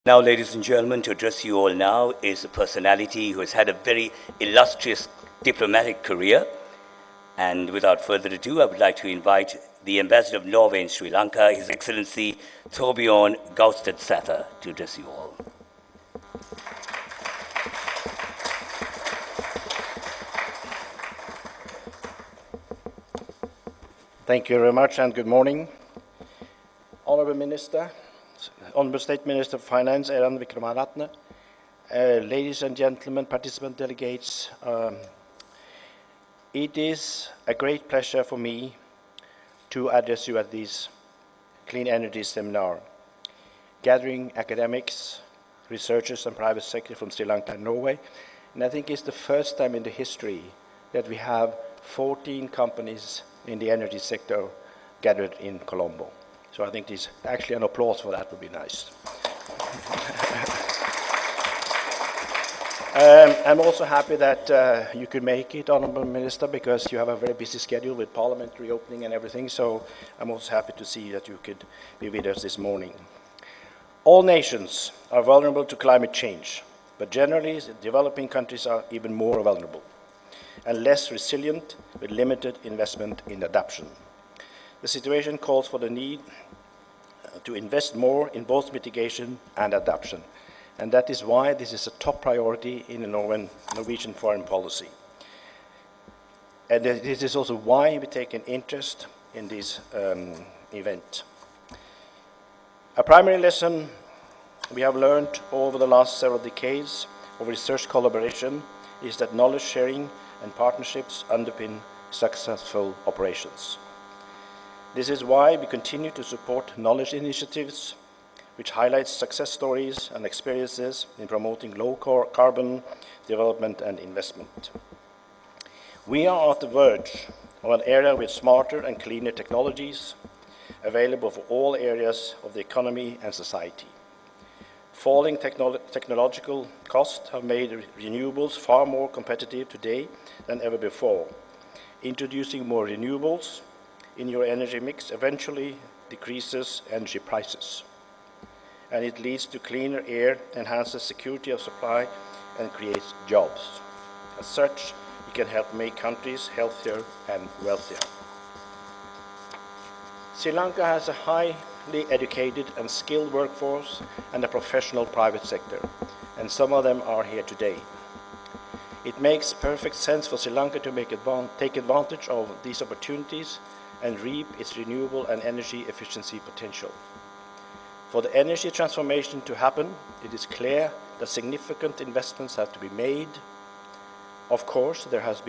Now, ladies and gentlemen, to address you all now is a personality who has had a very illustrious diplomatic career. And without further ado, I would like to invite the Ambassador of Norway in Sri Lanka, His Excellency Thorbjørn Gaustadsæther, to address you all. Thank you very much and good morning. Honorable Minister, Honorable State Minister of Finance, Eran Vikramaratne, ladies and gentlemen, participant delegates, it is a great pleasure for me to address you at this Clean Energy Seminar, gathering academics, researchers and private sector from Sri Lanka and Norway. And I think it's the first time in the history that we have 14 companies in the energy sector gathered in Colombo. So I think there's actually an applause for that would be nice. I'm also happy that you could make it, Honorable Minister, because you have a very busy schedule with Parliament reopening and everything, so I'm also happy to see that you could be with us this morning. All nations are vulnerable to climate change, but generally developing countries are even more vulnerable and less resilient with limited investment in adaptation. The situation calls for the need to invest more in both mitigation and adaptation. And that is why this is a top priority in the Norwegian foreign policy. And this is also why we take an interest in this event. A primary lesson we have learned over the last several decades of research collaboration is that knowledge sharing and partnerships underpin successful operations. This is why we continue to support knowledge initiatives which highlights success stories and experiences in promoting low-carbon development and investment. We are at the verge of an era with smarter and cleaner technologies available for all areas of the economy and society. Falling technological costs have made renewables far more competitive today than ever before. Introducing more renewables in your energy mix eventually decreases energy prices, and it leads to cleaner air, enhances security of supply, and creates jobs. As such, it can help make countries healthier and wealthier. Sri Lanka has a highly educated and skilled workforce and a professional private sector, and some of them are here today. It makes perfect sense for Sri Lanka to take advantage of these opportunities and reap its renewable and energy efficiency potential. For the energy transformation to happen, it is clear that significant investments have to be made. Of course, there has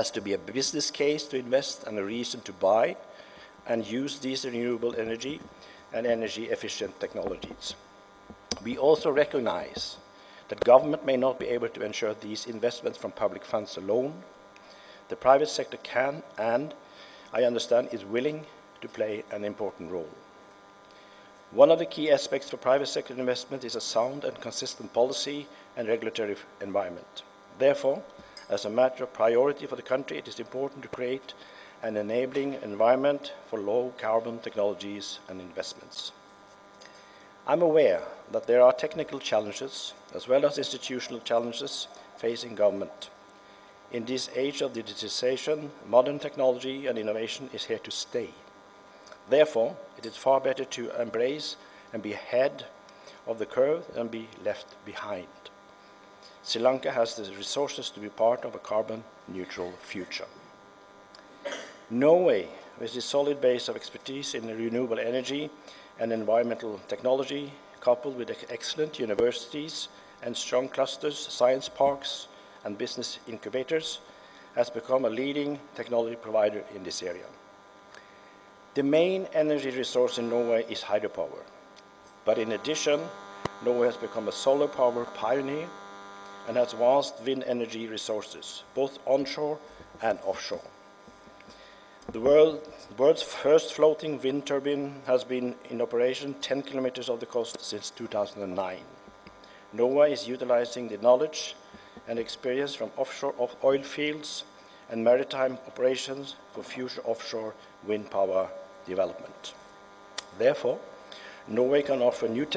to be a business case to invest and a reason to buy and use these renewable energy and energy-efficient technologies. We also recognize that government may not be able to ensure these investments from public funds alone. The private sector can and, I understand, is willing to play an important role. One of the key aspects for private sector investment is a sound and consistent policy and regulatory environment. Therefore, as a matter of priority for the country, it is important to create an enabling environment for low-carbon technologies and investments. I'm aware that there are technical challenges as well as institutional challenges facing government. In this age of digitization, modern technology and innovation is here to stay. Therefore, it is far better to embrace and be ahead of the curve than be left behind. Sri Lanka has the resources to be part of a carbon-neutral future. Norway, with its solid base of expertise in renewable energy and environmental technology, coupled with excellent universities and strong clusters, science parks, and business incubators, has become a leading technology provider in this area. The main energy resource in Norway is hydropower, but in addition, Norway has become a solar power pioneer and has vast wind energy resources, both onshore and offshore. The world's first floating wind turbine has been in operation 10 kilometers off the coast since 2009. Norway is utilizing the knowledge and experience from offshore oil fields and maritime operations for future offshore wind power development. Therefore, Norway can offer new technology